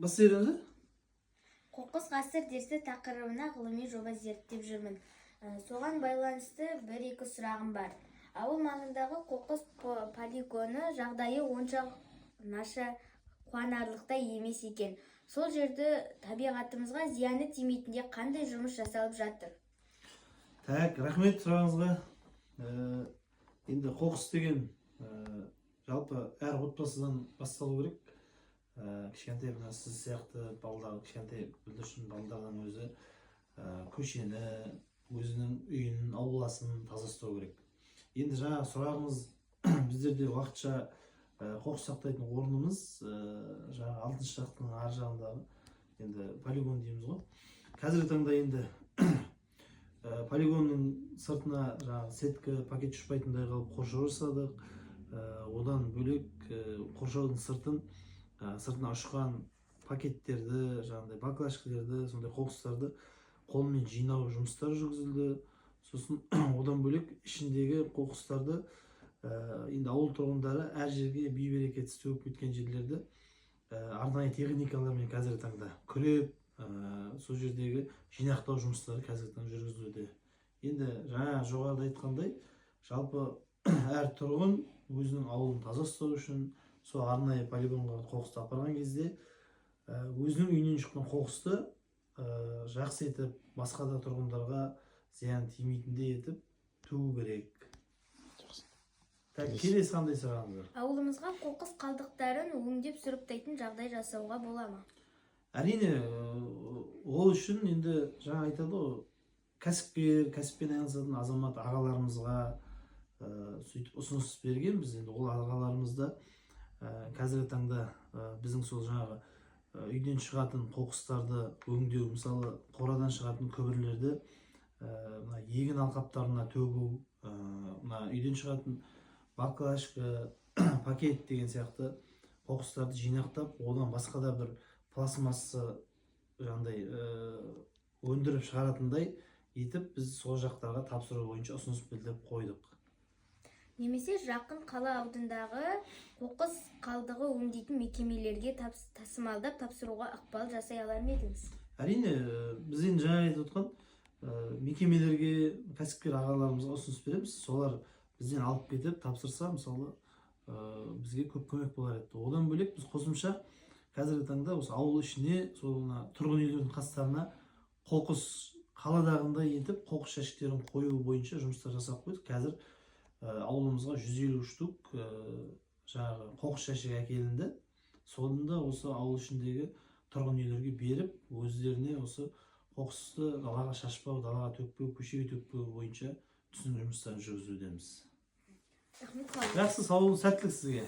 Басырыңы? Қоқыс ғасыр дерсі тақырыбына ғылыми жоба зерттеп жүрмін. Соған байланысты бір-екі сұрағым бар. Ауыл маңындағы қоқыс полигоны жағдайы онша наша қуанарлықтай емес екен. Сол жерді табиғатымызға зияны тимейтіндей қандай жұмыс жасалып жатыр? Так, рахмет сұрағыңызға. Енді қоқыс деген жалпы әр отбасыдан басталу керек. Кішкентай мына сіз сияқты балалар, кішкентай бүлдіршін балалардың өзі көшені, өзінің үйін, ауласын таза ұстау керек. Енді жаңа сұрағыңыз, біздерде уақытша қоқыс сақтайтын орнымыз жаңа 6 шақтың ар жағындағы енді полигон дейміз ғой. Қазіргі таңда енді полигонның сыртына жаңағы сетка, пакет ұшпайтындай қылып қоршау жасадық. Одан бөлек қоршаудың сыртына ұшқан пакеттерді, жаңағыдай баклажкаларды, сондай қоқыстарды қолмен жинау жұмыстары жүргізілді. Сосын одан бөлек ішіндегі қоқыстарды енді ауыл тұрғындары әр жерге бей-берекетсіз төгіп кеткен жерлерді арнайы техникалармен қазіргі таңда күреп, сол жердегі жинақтау жұмыстары қазіргі таңда жүргізілуде. Енді жаңа жоғарыда айтқандай, жалпы әр тұрғын өзінің ауылын таза ұстау үшін сол арнайы полигонға қоқысты апарған кезде өзінің үйінен шыққан қоқысты жақсы етіп, басқа да тұрғындарға зиян тимейтіндей етіп төгу керек. Келесі қандай сұрағыңыз бар? Ауылымызға қоқыс қалдықтарын өңдеп сұрыптайтын жағдай жасауға бола ма? Әрине, ол үшін енді жаңа айтады ғой, кәсіппен айналысатын азамат ағаларымызға сөйтіп ұсыныс бергенбіз. Енді ол ағаларымызда қазіргі таңда біздің сол жаңағы үйден шығатын қоқыстарды өңдеу, мысалы қорадан шығатын көбірлерді егін алқаптарына төгу, үйден шығатын баклажка, пакет деген сияқты қоқыстарды жинақтап, одан басқа да бір пластмасса жаңағыдай өндіріп шығаратындай етіп, біз сол жақтарға тапсыру бойынша ұсыныс білдіріп қойдық. Немесе жақын қала аудандағы қоқыс қалдығы өңдейтін мекемелерге тасымалдап тапсыруға ықпал жасай алар ма едіңіз? Әрине, біз енді жаңа айтып отқан мекемелерге, кәсіпкер ағаларымызға ұсыныс береміз. Солар бізден алып кетіп тапсырса, мысалы бізге көп көмек болар еді. Одан бөлек біз қосымша қазіргі таңда осы ауыл ішіне, тұрғын үйлердің қастарына қоқыс қаладағындай етіп қоқыс жәшіктерін қою бойынша жұмыстар жасап қойдық. Қазір ауылымызға 150 штук жаңағы қоқыс жәшігі әкелінді. Сонда осы ауыл ішіндегі тұрғын үйлерге беріп, өздеріне осы қоқысты далаға шашпау, далаға төкпеу, көшеге төкпеу бойынша түсіндіру жұмыстарын жүргізудеміз. Рахмет. Жақсы, сау болыңыз, сәттілік сізге.